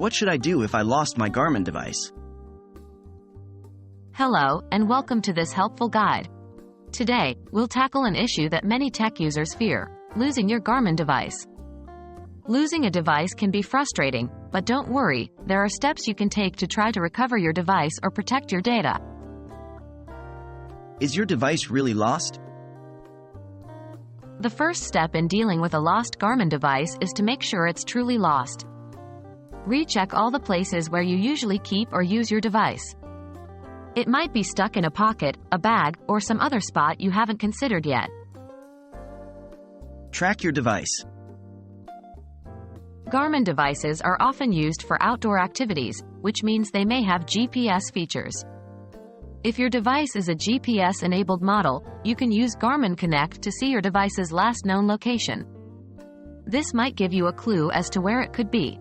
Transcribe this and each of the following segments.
What should I do if I lost my Garmin device? Hello, and welcome to this helpful guide. Today, we'll tackle an issue that many tech users fear: losing your Garmin device. Losing a device can be frustrating, but don't worry, there are steps you can take to try to recover your device or protect your data. Is your device really lost? The first step in dealing with a lost Garmin device is to make sure it's truly lost. Recheck all the places where you usually keep or use your device. It might be stuck in a pocket, a bag, or some other spot you haven't considered yet. Track your device. Garmin devices are often used for outdoor activities, which means they may have GPS features. If your device is a GPS-enabled model, you can use Garmin Connect to see your device's last known location. This might give you a clue as to where it could be.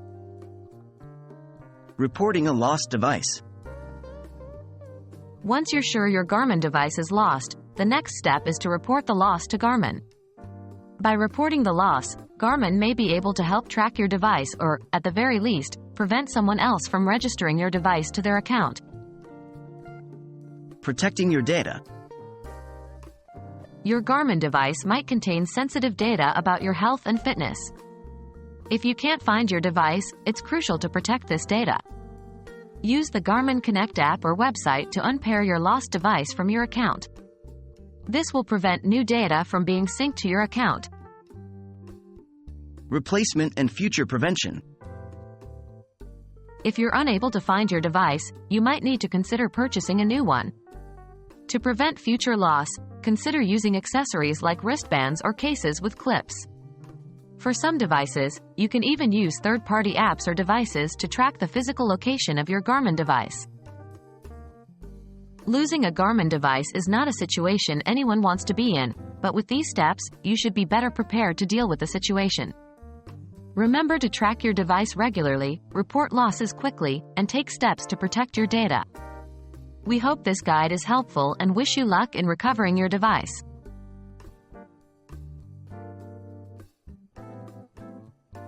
Reporting a lost device. Once you're sure your Garmin device is lost, the next step is to report the loss to Garmin. By reporting the loss, Garmin may be able to help track your device or, at the very least, prevent someone else from registering your device to their account. Protecting your data. Your Garmin device might contain sensitive data about your health and fitness. If you can't find your device, it's crucial to protect this data. Use the Garmin Connect app or website to unpair your lost device from your account. This will prevent new data from being synced to your account. Replacement and future prevention. If you're unable to find your device, you might need to consider purchasing a new one. To prevent future loss, consider using accessories like wristbands or cases with clips. For some devices, you can even use third-party apps or devices to track the physical location of your Garmin device. Losing a Garmin device is not a situation anyone wants to be in, but with these steps, you should be better prepared to deal with the situation. Remember to track your device regularly, report losses quickly, and take steps to protect your data. We hope this guide is helpful and wish you luck in recovering your device.